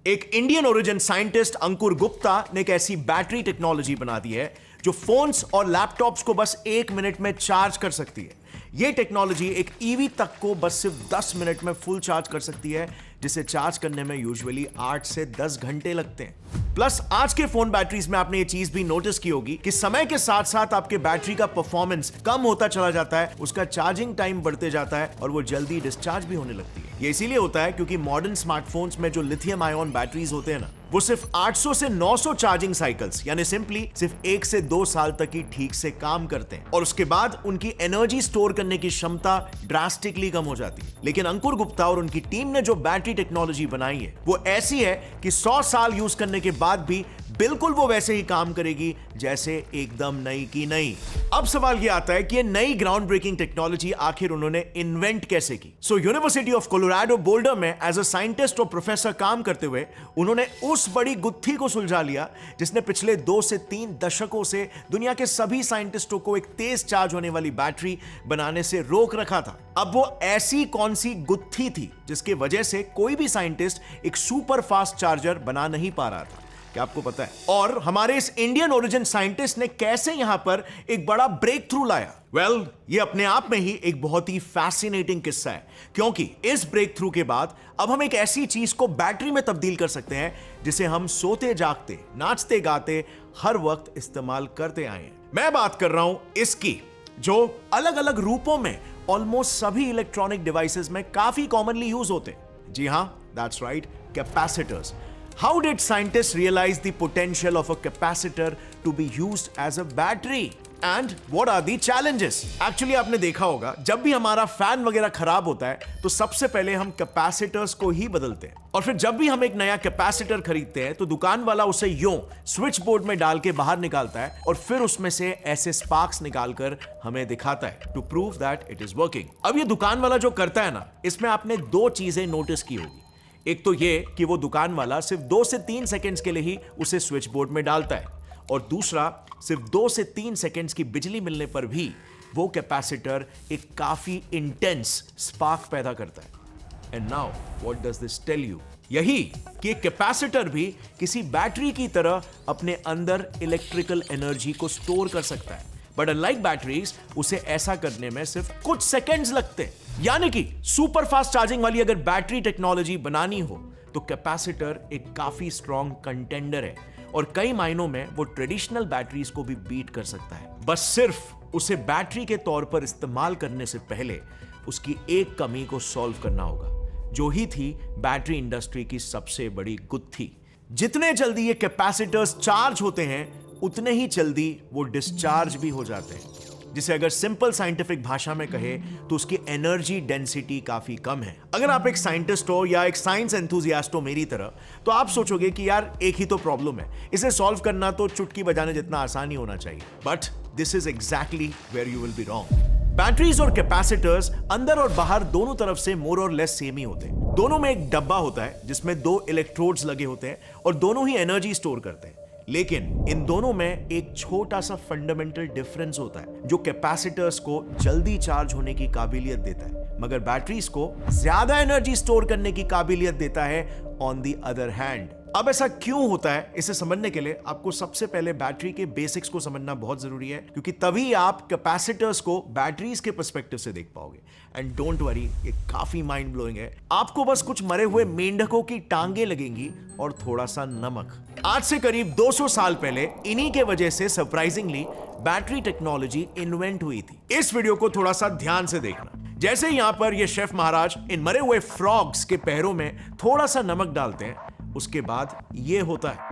एक Indian origin scientist अंकुर गुप्ता ने एक ऐसी बैटरी टेक्नोलॉजी बना दी है जो फोन्स और लैपटॉप्स को बस 1 मिनट में चार्ज कर सकती है। यह टेक्नोलॉजी एक ईवी तक को बस सिर्फ 10 मिनट में फुल चार्ज कर सकती है, जिसे चार्ज करने में यूजुअली 8 से 10 घंटे लगते हैं। प्लस आज के फोन बैटरीज में आपने ये चीज भी नोटिस की होगी कि समय के साथ साथ आपके बैटरी का परफॉर्मेंस कम होता चला जाता है, उसका चार्जिंग टाइम बढ़ते जाता है और वो जल्दी डिस्चार्ज भी होने लगती है। ये इसीलिए होता है क्योंकि मॉडर्न स्मार्टफोन्स में जो लिथियम आयन बैटरीज होते हैं ना, वो सिर्फ 800 से 900 चार्जिंग साइकिल्स यानी सिंपली सिर्फ 1 से 2 साल तक ही ठीक से काम करते हैं और उसके बाद उनकी एनर्जी स्टोर करने की क्षमता ड्रास्टिकली कम हो जाती है। लेकिन अंकुर गुप्ता और उनकी टीम ने जो बैटरी टेक्नोलॉजी बनाई है वो ऐसी है कि 100 साल यूज करने के बाद भी बिल्कुल वो वैसे ही काम करेगी जैसे एकदम नई की नई। अब सवाल ये आता है कि ये नई ग्राउंड ब्रेकिंग टेक्नोलॉजी आखिर उन्होंने इन्वेंट कैसे की। यूनिवर्सिटी ऑफ कोलोराडो बोल्डर में एज अ साइंटिस्ट और प्रोफेसर काम करते हुए उन्होंने उस बड़ी गुत्थी को सुलझा लिया जिसने पिछले 2 से 3 दशकों से दुनिया के सभी साइंटिस्टों को एक तेज चार्ज होने वाली बैटरी बनाने से रोक रखा था। अब वो ऐसी कौन सी गुत्थी थी जिसकी वजह से कोई भी साइंटिस्ट एक सुपर फास्ट चार्जर बना नहीं पा रहा था? क्या आपको पता है? और हमारे इस इंडियन ओरिजिन साइंटिस्ट ने कैसे यहां पर एक बड़ा ब्रेक थ्रू लाया? वेल, ये अपने आप में ही एक बहुत ही फैसिनेटिंग किस्सा है, क्योंकि इस ब्रेक थ्रू के बाद अब हम एक ऐसी चीज को बैटरी में तब्दील कर सकते हैं जिसे हम सोते जागते, नाचते गाते हर वक्त इस्तेमाल करते आए हैं। मैं बात कर रहा हूं इसकी, जो अलग अलग रूपों में ऑलमोस्ट सभी इलेक्ट्रॉनिक डिवाइसेस में काफी कॉमनली यूज होते हैं। जी हां, that's right, capacitors. How did scientists realize the potential of a capacitor to be used as a battery? And what are the challenges? Actually आपने देखा होगा जब भी हमारा फैन वगैरह खराब होता है तो सबसे पहले हम कैपेसिटर्स को ही बदलते हैं, और फिर जब भी हम एक नया कैपेसिटर खरीदते हैं तो दुकान वाला उसे यूं स्विच बोर्ड में डाल के बाहर निकालता है और फिर उसमें से ऐसे स्पार्क्स निकालकर हमें दिखाता है to prove that it is working. अब ये दुकान वाला जो करता है ना, इसमें आपने 2 चीजें नोटिस की होगी। एक तो ये कि वो दुकान वाला सिर्फ 2 से 3 सेकंड्स के लिए ही उसे स्विच बोर्ड में डालता है, और दूसरा सिर्फ 2 से 3 सेकंड्स की बिजली मिलने पर भी वो कैपेसिटर एक काफी इंटेंस स्पार्क पैदा करता है। And now what does this tell you? यही कि एक कैपेसिटर भी किसी बैटरी की तरह अपने अंदर इलेक्ट्रिकल एनर्जी को स्टोर कर सकता है, बट अनलाइक बैटरीज उसे ऐसा करने में सिर्फ कुछ सेकंड्स लगते हैं। यानी कि सुपर फास्ट चार्जिंग वाली अगर बैटरी टेक्नोलॉजी बनानी हो तो कैपेसिटर एक काफी स्ट्रॉन्ग कंटेंडर है, और कई मायनों में वो ट्रेडिशनल बैटरीज को भी बीट कर सकता है। बस सिर्फ उसे बैटरी के तौर पर इस्तेमाल करने से पहले उसकी एक कमी को सॉल्व करना होगा, जो ही थी बैटरी इंडस्ट्री की सबसे बड़ी गुत्थी। जितने जल्दी ये कैपेसिटर्स चार्ज होते हैं उतने ही जल्दी वो डिस्चार्ज भी हो जाते हैं, जिसे अगर सिंपल साइंटिफिक भाषा में कहे तो उसकी एनर्जी डेंसिटी काफी कम है। अगर आप एक साइंटिस्ट हो या एक साइंस एंथुसियास्ट हो मेरी तरह, तो आप सोचोगे कि यार एक ही तो प्रॉब्लम है, इसे सॉल्व करना तो चुटकी बजाने जितना आसानी होना चाहिए। But this is exactly where you will be wrong. Batteries और कैपेसिटर्स अंदर और बाहर दोनों तरफ से मोर और लेस सेम ही होते हैं। दोनों में एक डब्बा होता है जिसमें 2 इलेक्ट्रोड्स लगे होते हैं और दोनों ही एनर्जी स्टोर करते हैं। लेकिन इन दोनों में एक छोटा सा फंडामेंटल डिफरेंस होता है जो कैपेसिटर्स को जल्दी चार्ज होने की काबिलियत देता है, मगर बैटरीज को ज्यादा एनर्जी स्टोर करने की काबिलियत देता है ऑन द अदर हैंड। अब ऐसा क्यों होता है, इसे समझने के लिए आपको सबसे पहले बैटरी के बेसिक्स को समझना बहुत जरूरी है, क्योंकि तभी आप कैपेसिटर्स को बैटरीज के पर्सपेक्टिव से देख पाओगे। एंड डोंट वरी, ये काफी माइंड ब्लोइंग है। आपको बस कुछ मरे हुए मेंढकों की टांगे लगेंगी और थोड़ा सा नमक। आज से करीब 200 साल पहले इन्हीं के वजह से सरप्राइजिंगली बैटरी टेक्नोलॉजी इन्वेंट हुई थी। इस वीडियो को थोड़ा सा ध्यान से देखना। जैसे यहां पर ये शेफ महाराज इन मरे हुए फ्रॉग्स के पैरों में थोड़ा सा नमक डालते हैं, उसके बाद ये होता है।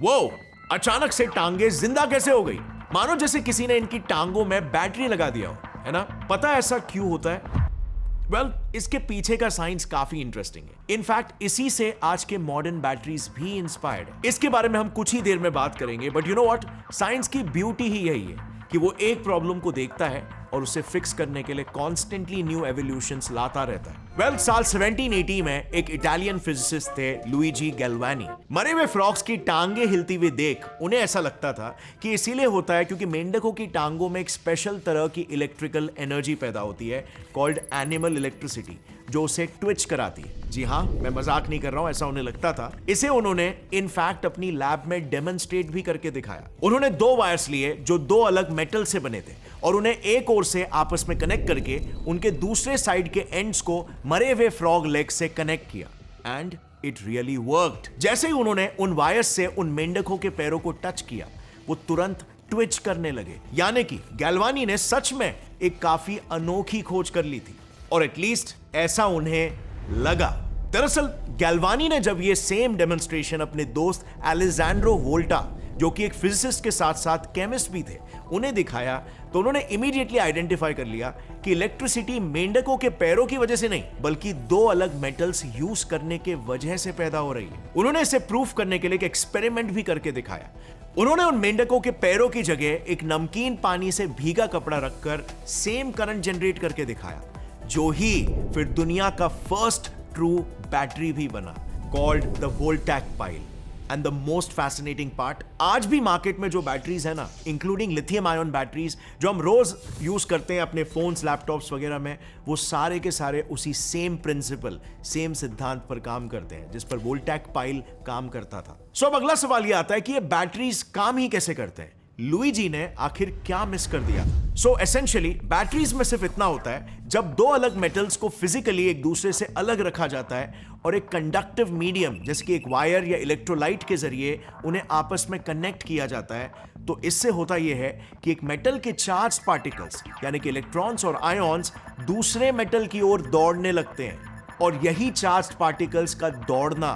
वो अचानक से टांगे जिंदा कैसे हो गई? मानो जैसे किसी ने इनकी टांगों में बैटरी लगा दिया हो, है ना? पता है ऐसा क्यों होता है? वेल, इसके पीछे का साइंस काफी इंटरेस्टिंग है। इनफैक्ट इसी से आज के मॉडर्न बैटरीज भी इंस्पायर्ड है। इसके बारे में हम कुछ ही देर में बात करेंगे, but you know what, science की ब्यूटी ही यही है कि वो एक प्रॉब्लम को देखता है और उसे फिक्स करने के लिए कॉन्स्टेंटली न्यू एवोल्यूशंस लाता रहता है। वेल, साल 1780 में एक इटालियन फिजिसिस्ट थे लुइजी गैल्वानी। मरे हुए फ्रॉग्स की टांगे हिलती हुई देख उन्हें ऐसा लगता था कि इसीलिए होता है क्योंकि मेंढकों की टांगों में एक स्पेशल तरह की इलेक्ट्रिकल एनर्जी पैदा होती है कॉल्ड एनिमल इलेक्ट्रिसिटी, जो उसे ट्विच कराती है। जी हाँ, मैं मजाक नहीं कर रहा हूं, ऐसा उन्हें लगता था। इसे उन्होंने इनफैक्ट अपनी लैब में डेमोन्स्ट्रेट भी करके दिखाया। उन्होंने 2 वायर्स लिए जो 2 अलग मेटल से बने थे और उन्हें एक ओर से आपस में कनेक्ट करके उनके दूसरे साइड के एंड्स को मरे हुए फ्रॉग लेग से कनेक्ट किया एंड इट रियली वर्कड। जैसे ही उन्होंने उन वायर्स से उन मेंढकों के पैरों को टच किया, वो तुरंत ट्विच करने लगे। यानी कि गैल्वानी ने सच में एक काफी अनोखी खोज कर ली थी, और एटलीस्ट ऐसा उन्हें लगा। दरअसल गैल्वानी ने जब ये सेम डेमोन्स्ट्रेशन अपने दोस्त अलेजांड्रो वोल्टा, जो कि एक फिजिसिस्ट के साथ साथ केमिस्ट भी थे, उन्हें दिखाया, तो उन्होंने इमीडिएटली आइडेंटिफाई कर लिया कि इलेक्ट्रिसिटी मेंढकों के पैरों की वजह से नहीं, बल्कि 2 अलग मेटल्स यूज करने के वजह से पैदा हो रही है। उन्होंने इसे प्रूफ करने के लिए एक एक्सपेरिमेंट भी करके दिखाया। उन्होंने उन मेंढकों के पैरों की जगह एक नमकीन पानी से भीगा कपड़ा रखकर सेम करंट जनरेट करके दिखाया, जो ही फिर दुनिया का फर्स्ट ट्रू बैटरी भी बना, called the voltaic pile. And the most fascinating part, आज भी मार्केट में जो बैटरीज है ना, इंक्लूडिंग लिथियम आयन बैटरीज जो हम रोज यूज करते हैं अपने फोन्स, लैपटॉप्स वगैरह में, वो सारे के सारे उसी सेम प्रिंसिपल, सेम सिद्धांत पर काम करते हैं जिस पर वोल्टैक पाइल काम करता था। सो अब अगला सवाल ये आता है कि ये बैटरीज काम ही कैसे करते हैं? लुइजी ने आखिर क्या मिस कर दिया? सो एसेंशियली बैटरीज में सिर्फ इतना होता है, जब 2 अलग मेटल्स को फिजिकली एक दूसरे से अलग रखा जाता है और एक कंडक्टिव मीडियम जैसे कि एक वायर या इलेक्ट्रोलाइट के जरिए उन्हें आपस में कनेक्ट किया जाता है, तो इससे होता यह है कि एक मेटल के चार्ज पार्टिकल्स यानी कि इलेक्ट्रॉन्स और आयॉन्स दूसरे मेटल की ओर दौड़ने लगते हैं, और यही चार्ज पार्टिकल्स का दौड़ना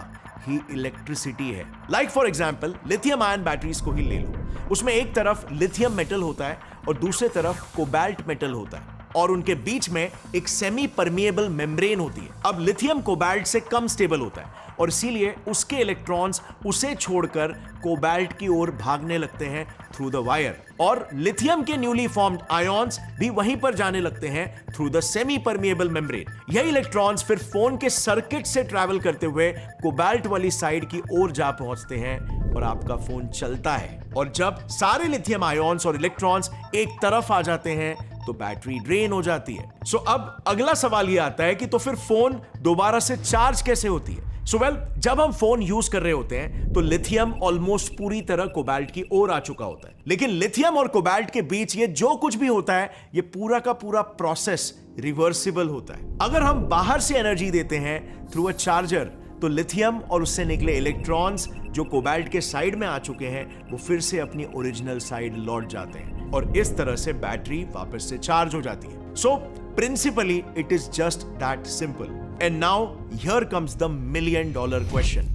ही इलेक्ट्रिसिटी है। Like for example, lithium ion batteries को ही ले लो। उसमें एक तरफ लिथियम मेटल होता है और दूसरे तरफ कोबाल्ट मेटल होता है, और उनके बीच में एक सेमी परमिएबल मेम्ब्रेन होती है। अब लिथियम कोबाल्ट से कम स्टेबल होता है और इसीलिए उसके इलेक्ट्रॉन्स उसे छोड़कर कोबाल्ट की ओर भागने लगते हैं थ्रू द वायर, और लिथियम के न्यूली फॉर्म्ड आयॉन्स भी वहीं पर जाने लगते हैं through the semi permeable membrane. यही इलेक्ट्रॉन्स फिर फोन के सर्किट से ट्रैवल करते हुए कोबाल्ट वाली साइड की ओर जा पहुंचते हैं और आपका फोन चलता है। और जब सारे लिथियम आयॉन्स और इलेक्ट्रॉन्स एक तरफ आ जाते हैं तो बैटरी ड्रेन हो जाती है। सो अब अगला सवाल ये आता है कि तो फिर फोन दोबारा से चार्ज कैसे होती है? जब हम फोन यूज कर रहे होते हैं तो लिथियम ऑलमोस्ट पूरी तरह कोबाल्ट की ओर आ चुका होता है, लेकिन लिथियम और कोबाल्ट के बीच ये जो कुछ भी होता है, ये पूरा का पूरा प्रोसेस रिवर्सिबल होता है। अगर हम बाहर से एनर्जी देते हैं थ्रू अ चार्जर, तो लिथियम और उससे निकले इलेक्ट्रॉन्स जो कोबाल्ट के साइड में आ चुके हैं, वो फिर से अपनी ओरिजिनल साइड लौट जाते हैं और इस तरह से बैटरी वापस से चार्ज हो जाती है। So principally it is just that simple. And now here comes the $1,000,000 question,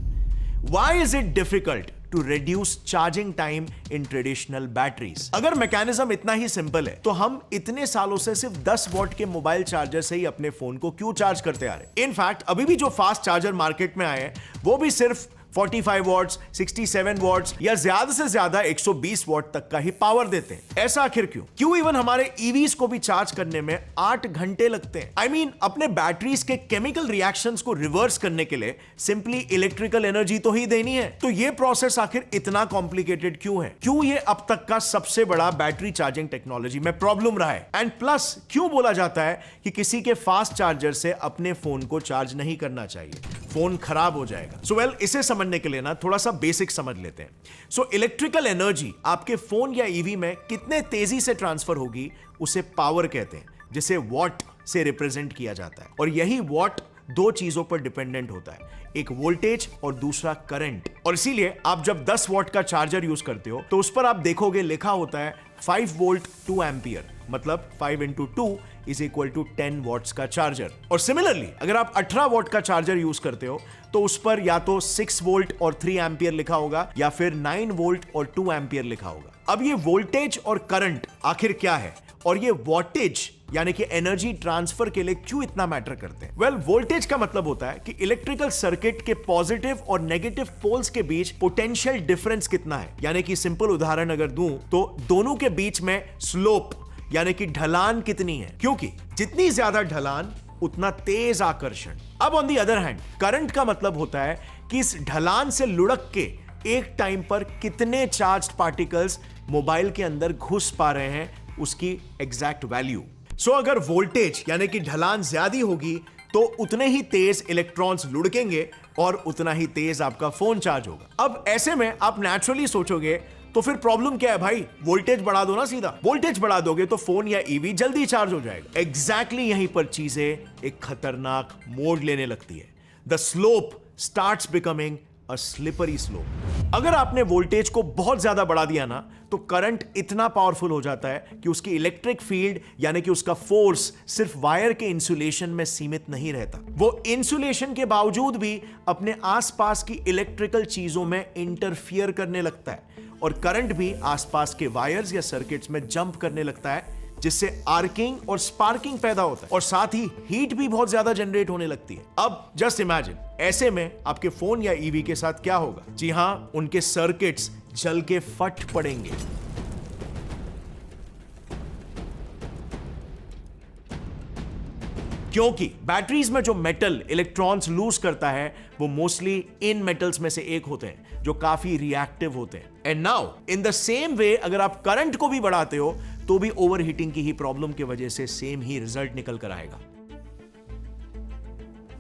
why is it difficult to reduce charging time in traditional batteries? अगर मैकेनिज्म इतना ही सिंपल है, तो हम इतने सालों से सिर्फ 10 वॉट के मोबाइल चार्जर से ही अपने फोन को क्यों चार्ज करते आ रहे? इनफैक्ट अभी भी जो फास्ट चार्जर मार्केट में आए हैं, वो भी सिर्फ 45 वॉट्स, 67 वॉट्स या ज्यादा से ज्यादा 120 वॉट तक का ही पावर देते हैं। ऐसा आखिर क्यों इवन हमारे ईवीज को भी चार्ज करने में 8 घंटे लगते हैं। I mean, अपने बैटरीज के केमिकल रिएक्शंस को रिवर्स करने के लिए सिंपली इलेक्ट्रिकल एनर्जी तो ही देनी है। तो ये प्रोसेस आखिर इतना कॉम्प्लिकेटेड क्यों है? क्यों ये अब तक का सबसे बड़ा बैटरी चार्जिंग टेक्नोलॉजी में प्रॉब्लम रहा है? एंड प्लस क्यों बोला जाता है कि किसी के फास्ट चार्जर से अपने फोन को चार्ज नहीं करना चाहिए, फोन खराब हो जाएगा? इसे समझने के लिए ना थोड़ा सा बेसिक समझ लेते हैं। इलेक्ट्रिकल एनर्जी आपके फोन या ईवी में कितने तेजी से ट्रांसफर होगी, उसे पावर कहते हैं, जिसे वॉट से रिप्रेजेंट किया जाता है। और यही वॉट 2 चीजों पर डिपेंडेंट होता है, एक वोल्टेज और दूसरा करंट। और इसीलिए आप जब 10 वॉट का चार्जर यूज करते हो तो उस पर आप देखोगे लिखा होता है 5 वोल्ट 2 एम्पियर, मतलब 5 into 2 is equal to 10 watts का चार्जर। और सिमिलरली अगर आप 18 वॉट का चार्जर यूज करते हो तो उस पर या तो 6 वोल्ट और 3 एम्पियर लिखा होगा या फिर 9 वोल्ट और 2 एम्पियर लिखा होगा। अब ये वोल्टेज और करंट आखिर क्या है, और ये वॉटेज यानी कि एनर्जी ट्रांसफर के लिए क्यों इतना मैटर करते हैं? वोल्टेज का मतलब होता है कि इलेक्ट्रिकल सर्किट के पॉजिटिव और नेगेटिव पोल्स के बीच पोटेंशियल डिफरेंस कितना है। यानी कि सिंपल उदाहरण अगर दूं तो दोनों के बीच में स्लोप यानी कि ढलान कितनी है, क्योंकि जितनी ज्यादा ढलान उतना तेज आकर्षण। अब on the other hand current का मतलब होता है कि इस ढलान से लुढ़क के एक टाइम पर कितने चार्ज्ड पार्टिकल्स मोबाइल के अंदर घुस पा रहे हैं, उसकी एग्जैक्ट वैल्यू। सो अगर वोल्टेज यानी कि ढलान ज्यादा होगी तो उतने ही तेज इलेक्ट्रॉन्स लुढ़केंगे और उतना ही तेज आपका फोन चार्ज होगा। अब ऐसे में आप नेचुरली सोचोगे तो फिर प्रॉब्लम क्या है भाई, वोल्टेज बढ़ा दो ना सीधा। वोल्टेज बढ़ा दोगे तो फोन या ईवी जल्दी चार्ज हो जाएगा। एग्जैक्टली यहीं पर चीजें एक खतरनाक मोड़ लेने लगती है। The slope starts becoming a slippery slope. अगर आपने वोल्टेज को बहुत ज्यादा बढ़ा दिया ना तो करंट इतना पावरफुल हो जाता है कि उसकी इलेक्ट्रिक फील्ड यानी कि उसका फोर्स सिर्फ वायर के इंसुलेशन में सीमित नहीं रहता, वो इंसुलेशन के बावजूद भी अपने आसपास की इलेक्ट्रिकल चीजों में इंटरफियर करने लगता है और करंट भी आसपास के वायर्स या सर्किट्स में जंप करने लगता है, जिससे आर्किंग और स्पार्किंग पैदा होता है और साथ ही हीट भी बहुत ज्यादा जनरेट होने लगती है। अब जस्ट इमेजिन ऐसे में आपके फोन या ईवी के साथ क्या होगा। जी हां, उनके सर्किट्स जल के फट पड़ेंगे। क्योंकि बैटरीज में जो मेटल इलेक्ट्रॉन्स लूज करता है वो मोस्टली इन मेटल्स में से एक होते हैं जो काफी रिएक्टिव होते हैं। And now in the same way अगर आप करंट को भी बढ़ाते हो तो भी ओवरहीटिंग की ही प्रॉब्लम की वजह से सेम ही रिजल्ट निकल कर आएगा।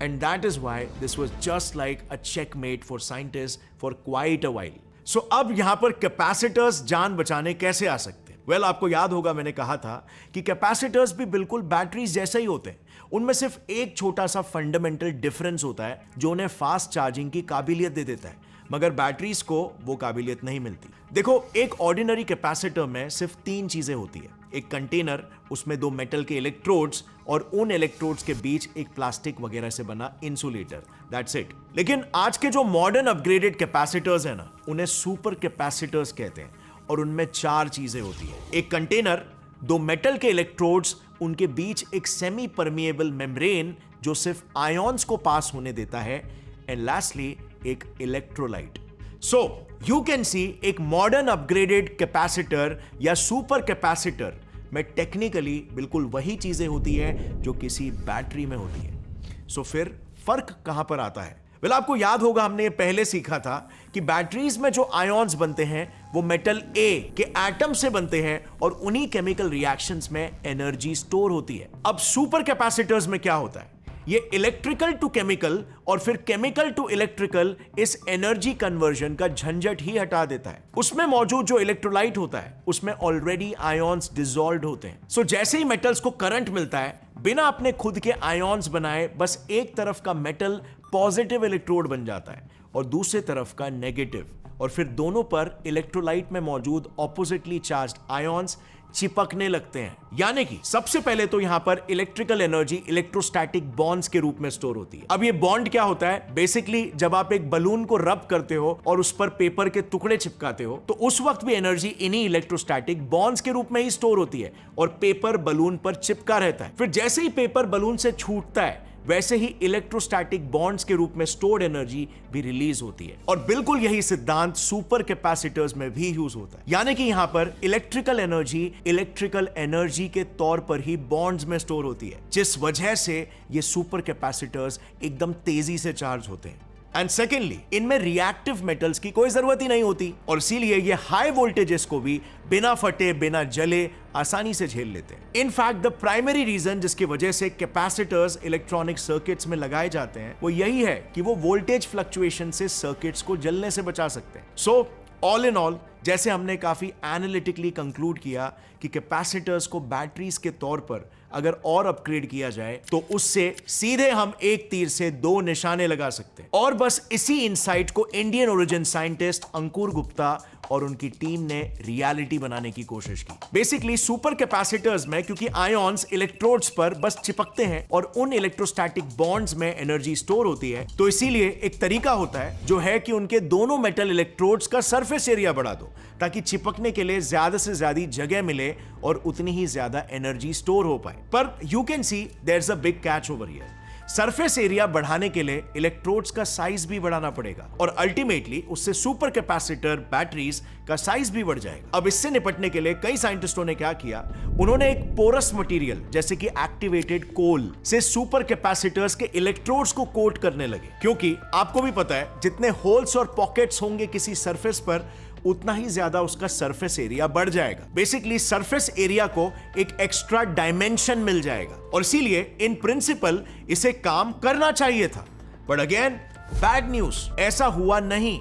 And that is why this was just like a checkmate for scientist for quite a while. So अब यहां पर कैपेसिटर्स जान बचाने कैसे आ सकते हैं? वेल, आपको याद होगा मैंने कहा था कि कैपेसिटर्स भी बिल्कुल बैटरीज जैसे ही होते हैं। उनमें सिर्फ एक छोटा सा फंडामेंटल डिफरेंस होता है जो उन्हें फास्ट चार्जिंग की काबिलियत दे देता है, मगर बैटरीज को वो काबिलियत नहीं मिलती। देखो, एक ऑर्डिनरी कैपेसिटर में सिर्फ 3 चीजें होती है। एक कंटेनर, उसमें 2 मेटल के इलेक्ट्रोड्स और उन इलेक्ट्रोड्स के बीच एक प्लास्टिक वगैरह से बना इंसुलेटर, दैट्स इट। लेकिन आज के जो मॉडर्न अपग्रेडेड कैपेसिटर्स है ना, उन्हें सुपर कैपेसिटर्स कहते हैं और उनमें 4 चीजें होती है। एक कंटेनर, 2 मेटल के इलेक्ट्रोड्स, उनके बीच एक सेमी परमिएबल मेम्ब्रेन जो सिर्फ आयॉन्स को पास होने देता है, एंड लास्टली एक इलेक्ट्रोलाइट। सो यू कैन सी एक मॉडर्न अपग्रेडेड कैपेसिटर या सुपर कैपेसिटर में टेक्निकली बिल्कुल वही चीजें होती है जो किसी बैटरी में होती है। सो फिर फर्क कहां पर आता है? वेल, आपको याद होगा हमने पहले सीखा था कि बैटरीज में जो आयॉन्स बनते हैं वो मेटल ए के एटम से बनते हैं और उन्हीं केमिकल रिएक्शंस में एनर्जी स्टोर होती है। अब सुपर कैपेसिटर्स में क्या होता है? ये इलेक्ट्रिकल टू केमिकल और फिर केमिकल टू इलेक्ट्रिकल इस एनर्जी कन्वर्जन का झंझट ही हटा देता है। उसमें मौजूद जो इलेक्ट्रोलाइट होता है उसमें ऑलरेडी आयॉन्स डिसॉल्व्ड होते हैं। सो जैसे ही मेटल्स को करंट मिलता है, बिना अपने खुद के आयॉन्स बनाए बस एक तरफ का मेटल पॉजिटिव इलेक्ट्रोड बन जाता है और दूसरे तरफ का नेगेटिव, और फिर दोनों पर इलेक्ट्रोलाइट में मौजूद ऑपोजिटली चार्ज्ड आयॉन्स चिपकने लगते हैं। यानी कि सबसे पहले तो यहां पर इलेक्ट्रिकल एनर्जी इलेक्ट्रोस्टैटिक बॉन्ड्स के रूप में स्टोर होती है। अब ये बॉन्ड क्या होता है? बेसिकली जब आप एक बलून को रब करते हो और उस पर पेपर के टुकड़े चिपकाते हो तो उस वक्त भी एनर्जी इन्हीं इलेक्ट्रोस्टैटिक बॉन्ड्स के रूप में ही स्टोर होती है और पेपर बलून पर चिपका रहता है। फिर जैसे ही पेपर बलून से छूटता है वैसे ही इलेक्ट्रोस्टैटिक बॉन्ड्स के रूप में स्टोर्ड एनर्जी भी रिलीज होती है। और बिल्कुल यही सिद्धांत सुपर कैपेसिटर्स में भी यूज होता है। यानी कि यहां पर इलेक्ट्रिकल एनर्जी के तौर पर ही बॉन्ड्स में स्टोर होती है, जिस वजह से ये सुपर कैपेसिटर्स एकदम तेजी से चार्ज होते हैं। एंड सेकेंडली, इनमें रिएक्टिव मेटल्स की कोई जरूरत ही नहीं होती और इसीलिए ये हाई वोल्टेजेस को भी बिना फटे बिना जले आसानी से झेल लेते हैं। इनफैक्ट द प्राइमरी रीजन जिसकी वजह से कैपेसिटर्स इलेक्ट्रॉनिक सर्किट्स में लगाए जाते हैं वो यही है कि वो वोल्टेज फ्लक्चुएशन से सर्किट्स को जलने से बचा सकते हैं। सो ऑल इन ऑल, जैसे हमने काफी एनालिटिकली कंक्लूड किया कि कैपेसिटर्स को बैटरीज के तौर पर अगर और अपग्रेड किया जाए तो उससे सीधे हम एक तीर से 2 निशाने लगा सकते हैं। और बस इसी इनसाइट को इंडियन ओरिजिन साइंटिस्ट अंकुर गुप्ता और उनकी टीम ने रियलिटी बनाने की कोशिश की। बेसिकली सुपर कैपेसिटर्स में क्योंकि आयॉन्स इलेक्ट्रोड्स पर बस चिपकते हैं और उन इलेक्ट्रोस्टैटिक बॉन्ड्स में एनर्जी स्टोर होती है, तो इसीलिए एक तरीका होता है जो है कि उनके दोनों मेटल इलेक्ट्रोड्स का सरफेस एरिया बढ़ा दो ताकि चिपकने के लिए ज्यादा से ज्यादा जगह मिले और उतनी ही ज्यादा एनर्जी स्टोर हो पाए। पर you can see there is a big catch over here. Surface area बढ़ाने के लिए इलेक्ट्रोड्स का साइज भी बढ़ाना पड़ेगा और अल्टीमेटली उससे सुपर कैपेसिटर बैटरीज का साइज भी बढ़ जाएगा। अब इससे निपटने के लिए कई साइंटिस्टों ने क्या किया, उन्होंने एक पोरस मटेरियल जैसे कि एक्टिवेटेड कोल से सुपर कैपेसिटर्स के इलेक्ट्रोड्स को कोट करने लगे, क्योंकि आपको भी पता है जितने होल्स और पॉकेट्स होंगे किसी सरफेस पर उतना ही ज्यादा उसका सरफेस एरिया बढ़ जाएगा। बेसिकली सरफेस एरिया को एक एक्स्ट्रा डायमेंशन मिल जाएगा और इसीलिए इन प्रिंसिपल इसे काम करना चाहिए था। बट अगेन बैड न्यूज, ऐसा हुआ नहीं।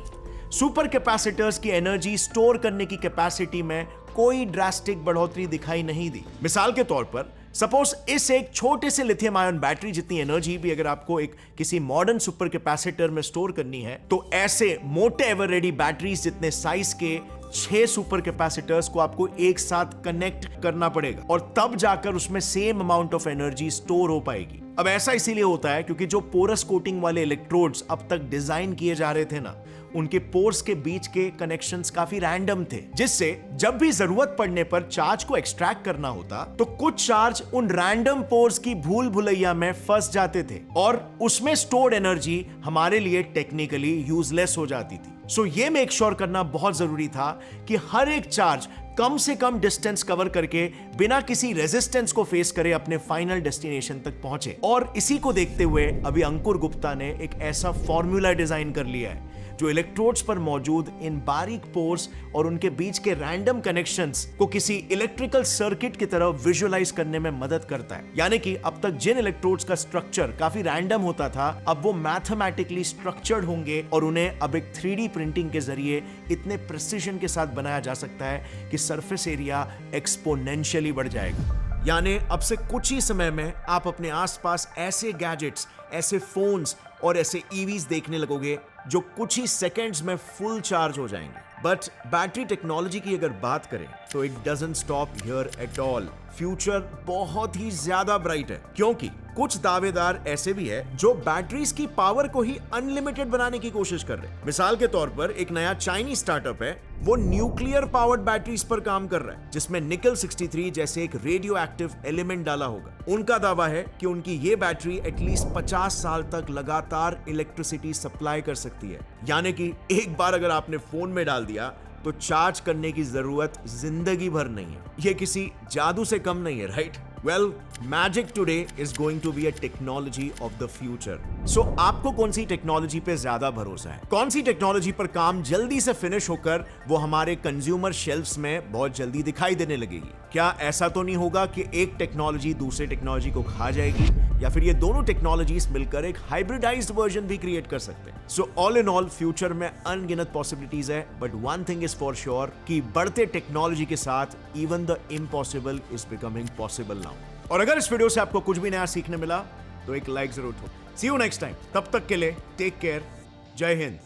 सुपर कैपेसिटर्स की एनर्जी स्टोर करने की कैपेसिटी में कोई ड्रास्टिक बढ़ोतरी दिखाई नहीं दी। मिसाल के तौर पर सपोज इस एक छोटे से लिथियम आयन बैटरी जितनी एनर्जी भी अगर आपको एक किसी मॉडर्न सुपर कैपेसिटर में स्टोर करनी है, तो ऐसे मोटे एवर रेडी बैटरीज जितने साइज के 6 सुपर कैपेसिटर्स को आपको एक साथ कनेक्ट करना पड़ेगा और तब जाकर उसमें same amount of energy store हो पाएगी। अब ऐसा इसीलिए होता है क्योंकि जो पोरस कोटिंग वाले इलेक्ट्रोड्स अब तक डिजाइन किए जा रहे थे ना, उनके पोर्स के बीच के कनेक्शंस काफी रैंडम थे, जिससे जब भी जरूरत पड़ने पर चार्ज को एक्सट्रैक्ट करना होता तो कुछ चार्ज उन रैंडम पोर्स की भूल भुलैया में फंस जाते थे और उसमें स्टोर्ड एनर्जी हमारे लिए टेक्निकली यूजलेस हो जाती थी। सो ये मेक श्योर करना बहुत जरूरी था कि हर एक चार्ज कम से कम डिस्टेंस कवर करके बिना किसी रेजिस्टेंस को फेस करे अपने फाइनल डेस्टिनेशन तक पहुंचे। और इसी को देखते हुए अभी अंकुर गुप्ता ने एक ऐसा फॉर्मूला डिजाइन कर लिया है जो इलेक्ट्रोड्स पर मौजूद इन बारीक पोर्स और उनके बीच के रैंडम कनेक्शंस को किसी इलेक्ट्रिकल सर्किट की तरह विजुअलाइज करने में मदद करता है। यानी कि अब तक जिन इलेक्ट्रोड्स का स्ट्रक्चर काफी रैंडम होता था, अब वो मैथमेटिकली स्ट्रक्चर्ड होंगे और उन्हें अब एक 3D प्रिंटिंग के जरिए इतने प्रिसिजन के साथ बनाया जा सकता है कि सरफेस एरिया एक्सपोनेंशियली बढ़ जाएगा। यानी अब से कुछ ही समय में आप अपने आसपास ऐसे गैजेट्स, ऐसे फोन्स और ऐसे ईवीज देखने लगोगे जो कुछ ही सेकंड्स में फुल चार्ज हो जाएंगे। बट बैटरी टेक्नोलॉजी की अगर बात करें तो it doesn't stop here at all. Future बहुत ही ज्यादा ब्राइट है, क्योंकि कुछ दावेदार ऐसे भी है जो बैटरीज की पावर को ही अनलिमिटेड बनाने की कोशिश कर रहे हैं। मिसाल के तौर पर एक नया चाइनीज स्टार्टअप है, वो न्यूक्लियर पावर्ड बैटरीज पर काम कर रहा है जिसमें निकल 63 जैसे एक रेडियो एक्टिव एलिमेंट डाला होगा। उनका दावा है कि उनकी ये बैटरी एटलीस्ट 50 साल तक लगातार इलेक्ट्रिसिटी सप्लाई कर सकती है। यानी कि एक बार अगर आपने फोन में डाल दिया तो चार्ज करने की जरूरत जिंदगी भर नहीं है। ये किसी जादू से कम नहीं है, right? Well, magic today is going to be a technology of the future. So, आपको कौन सी टेक्नोलॉजी पे ज्यादा भरोसा है? कौन सी टेक्नोलॉजी पर काम जल्दी से फिनिश होकर वो हमारे कंज्यूमर शेल्फ्स में बहुत जल्दी दिखाई देने लगेगी? क्या ऐसा तो नहीं होगा कि एक टेक्नोलॉजी दूसरे टेक्नोलॉजी को खा जाएगी, या फिर ये दोनों टेक्नोलॉजीज मिलकर एक हाइब्रिडाइज्ड वर्जन भी क्रिएट कर सकते हैं? So all in all future में अनगिनत पॉसिबिलिटीज है, but one thing is for sure कि बढ़ते टेक्नोलॉजी के साथ even the impossible is becoming possible now. और अगर इस वीडियो से आपको कुछ भी नया सीखने मिला तो एक लाइक जरूर ठोक। सी यू नेक्स्ट टाइम, तब तक के लिए टेक केयर, जय हिंद।